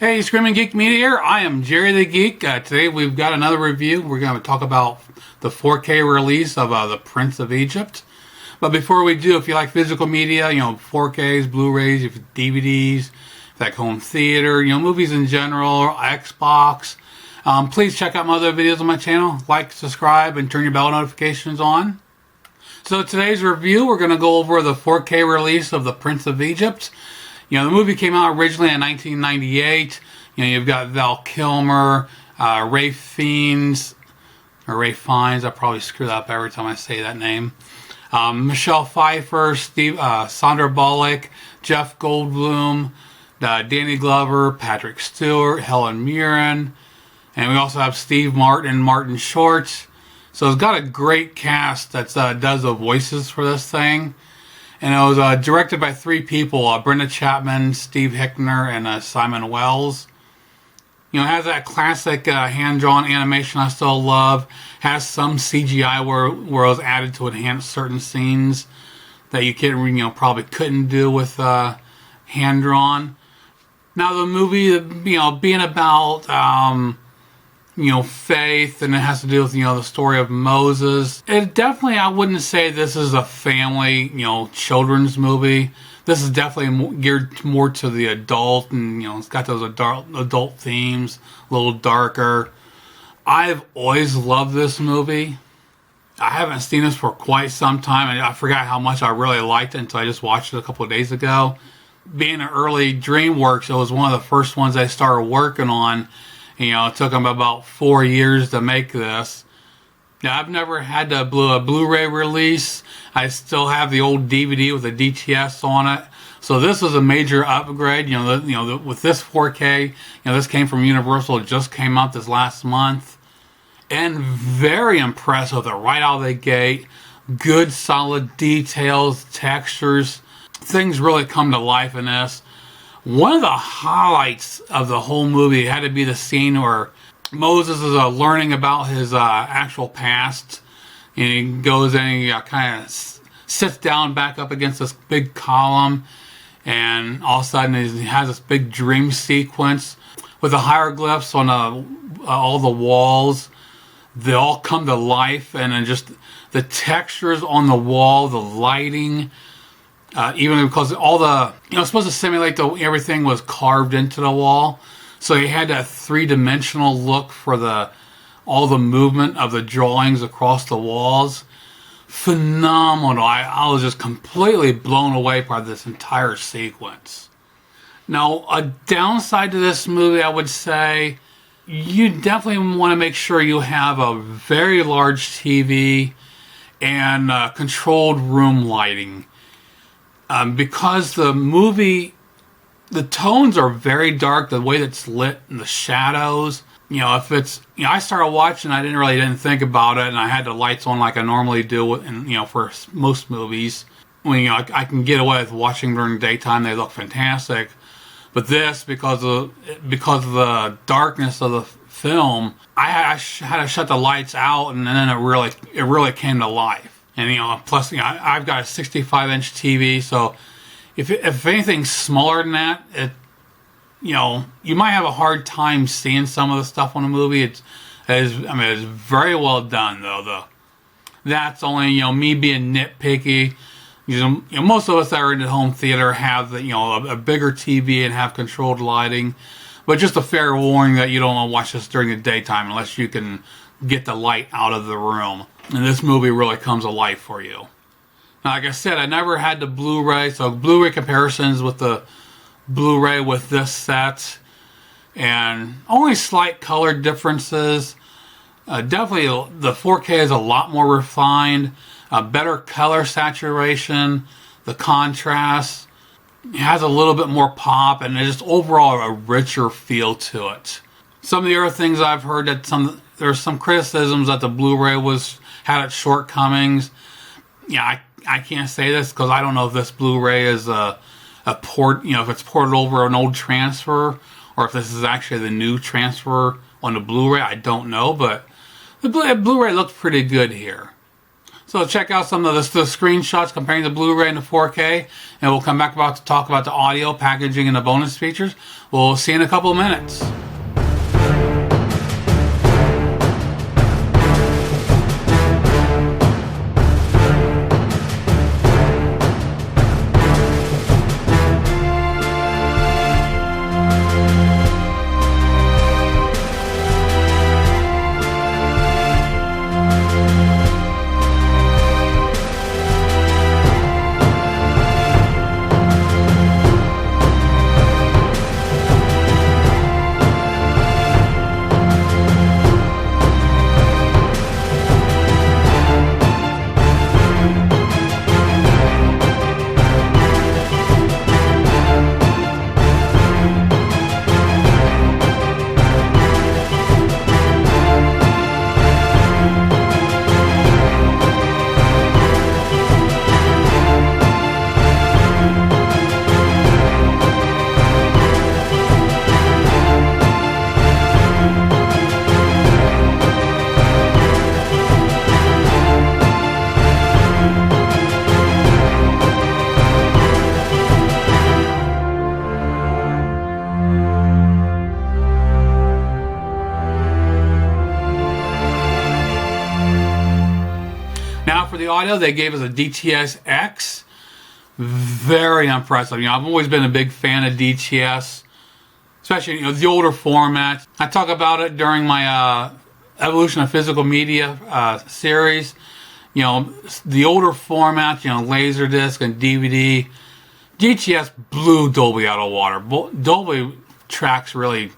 Hey, Screaming Geek Media here. I am Jerry the Geek. Today we've got another review. We're going to talk about the 4K release of The Prince of Egypt. But before we do, if you like physical media, 4Ks, Blu-rays, if DVDs, if you like home theater, movies in general, Xbox, please check out my other videos on my channel. Like, subscribe, and turn your bell notifications on. So today's review, we're going to go over the 4K release of The Prince of Egypt. The movie came out originally in 1998. You've got Val Kilmer, Ray Fiennes, or Ray Fiennes. I probably screw that up every time I say that name. Michelle Pfeiffer, Sandra Bullock, Jeff Goldblum, Danny Glover, Patrick Stewart, Helen Mirren, and we also have Steve Martin and Martin Short. So it's got a great cast that does the voices for this thing. And it was directed by three people, Brenda Chapman, Steve Hickner, and Simon Wells. It has that classic hand-drawn animation I still love. Has some CGI where it was added to enhance certain scenes that you probably couldn't do with hand-drawn. Now the movie, being about faith, and it has to do with, the story of Moses. It definitely, I wouldn't say this is a family, children's movie. This is definitely geared more to the adult, and, it's got those adult themes, a little darker. I've always loved this movie. I haven't seen this for quite some time, and I forgot how much I really liked it until I just watched it a couple of days ago. Being an early DreamWorks, it was one of the first ones I started working on. It took them about 4 years to make this. Now, I've never had a Blu-ray release. I still have the old DVD with the DTS on it. So this is a major upgrade. With this 4K, this came from Universal. It just came out this last month. And very impressed with it right out of the gate. Good, solid details, textures. Things really come to life in this. One of the highlights of the whole movie had to be the scene where Moses is learning about his actual past, and he goes in and he kind of sits down back up against this big column, and all of a sudden he has this big dream sequence with the hieroglyphs on all the walls. They all come to life, and then just the textures on the wall, the lighting. Even because all the, it's supposed to simulate everything was carved into the wall. So you had that three-dimensional look for all the movement of the drawings across the walls. Phenomenal. I was just completely blown away by this entire sequence. Now, a downside to this movie, I would say, you definitely want to make sure you have a very large TV and controlled room lighting. Because the movie, the tones are very dark, the way that's lit and the shadows. If it's, I started watching, I didn't think about it, and I had the lights on like I normally do, and for most movies. When I can get away with watching during the daytime, they look fantastic. But this, because of the darkness of the film, I had to shut the lights out, and then it really came to life. And plus, I've got a 65-inch TV, so if anything's smaller than that, you might have a hard time seeing some of the stuff on the movie. It's very well done though. That's only me being nitpicky. Most of us that are in the home theater have a bigger TV and have controlled lighting, but just a fair warning that you don't want to watch this during the daytime unless you can get the light out of the room. And this movie really comes alive for you. Now, like I said, I never had the Blu-ray, so Blu-ray comparisons with the Blu-ray with this set, and only slight color differences. Definitely, the 4K is a lot more refined, better color saturation, the contrast. It has a little bit more pop, and just overall a richer feel to it. Some of the other things I've heard that there's some criticisms that the Blu-ray had its shortcomings. I can't say this because I don't know if this Blu-ray is a port, if it's ported over an old transfer, or if this is actually the new transfer on the Blu-ray. I don't know, but the Blu-ray looks pretty good here. So check out some of the screenshots comparing the Blu-ray and the 4K, and we'll come back to talk about the audio, packaging, and the bonus features. We'll see you in a couple of minutes. Now for the audio, they gave us a DTS-X. Very impressive. I've always been a big fan of DTS, especially the older format. I talk about it during my Evolution of Physical Media series. The older format, Laserdisc and DVD. DTS blew Dolby out of water. Dolby tracks really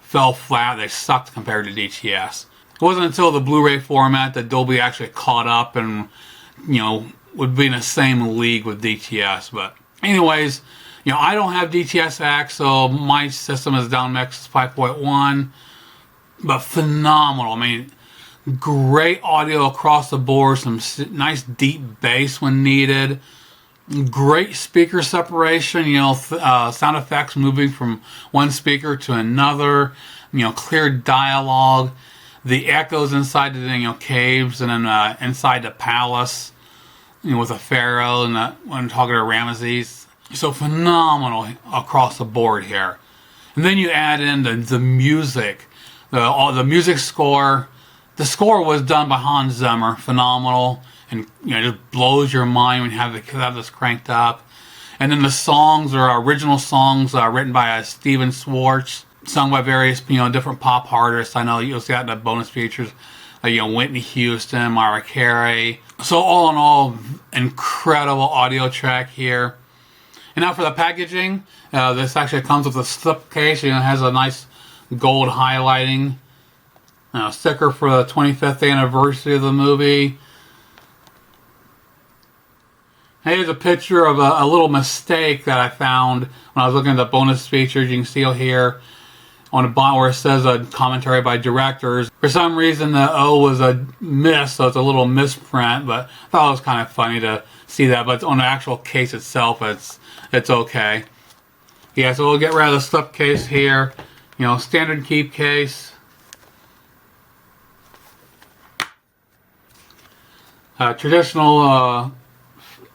fell flat. They sucked compared to DTS. It wasn't until the Blu-ray format that Dolby actually caught up and, would be in the same league with DTS. But anyways, I don't have DTS-X, so my system is DownMix 5.1. But phenomenal. Great audio across the board. Some nice deep bass when needed. Great speaker separation. Sound effects moving from one speaker to another. Clear dialogue. The echoes inside the caves and then inside the palace, with a pharaoh and when talking to Ramesses. So phenomenal across the board here. And then you add in the music, the music score. The score was done by Hans Zimmer, phenomenal, and just blows your mind when you have this cranked up. And then the songs are original songs written by Steven Schwartz, sung by various different pop artists. I know you'll see that in the bonus features, Whitney Houston, Mariah Carey. So all in all, incredible audio track here. And now for the packaging, this actually comes with a slip case. It has a nice gold highlighting. Sticker for the 25th anniversary of the movie. Here's a picture of a little mistake that I found when I was looking at the bonus features. You can see here on the bottom where it says a commentary by directors. For some reason the O was a miss, so it's a little misprint, but I thought it was kind of funny to see that. But on the actual case itself, it's okay. Yeah, so we'll get rid of the slip case here. Standard keep case. Traditional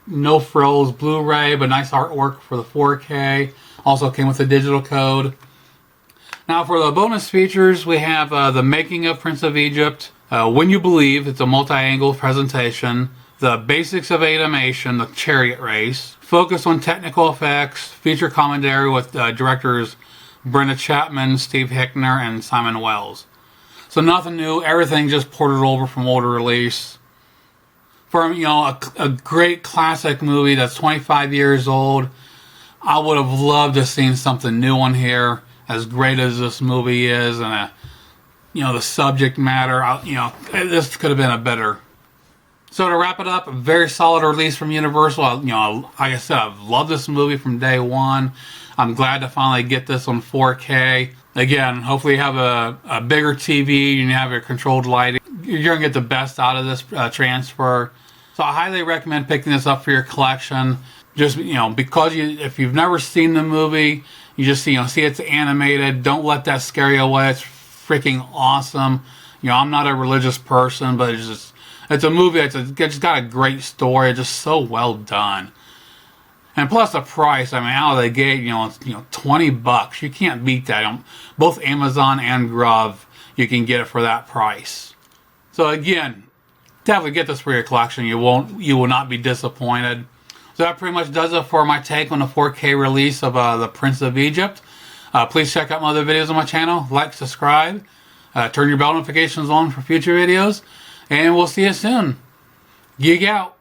no frills Blu-ray, but nice artwork for the 4K. Also came with a digital code. Now for the bonus features, we have the making of Prince of Egypt, When You Believe, it's a multi-angle presentation, the basics of animation, the chariot race, focus on technical effects, feature commentary with directors Brenda Chapman, Steve Hickner, and Simon Wells. So nothing new, everything just ported over from older release. For a great classic movie that's 25 years old, I would have loved to have seen something new on here. As great as this movie is, and the subject matter, this could have been a better. So to wrap it up, a very solid release from Universal. Like I said, I've loved this movie from day one. I'm glad to finally get this on 4K. Again, hopefully you have a bigger TV and you have your controlled lighting. You're going to get the best out of this transfer. So I highly recommend picking this up for your collection. Just, because if you've never seen the movie, you just see it's animated. Don't let that scare you away. It's freaking awesome. I'm not a religious person, but It's a movie that's just got a great story. It's just so well done. And plus the price, I mean, out of the gate, it's, $20. You can't beat that. On both Amazon and Grub, you can get it for that price. So again, definitely get this for your collection. You will not be disappointed. So that pretty much does it for my take on the 4K release of The Prince of Egypt. Please check out my other videos on my channel. Like, subscribe, turn your bell notifications on for future videos, and we'll see you soon. Geek out.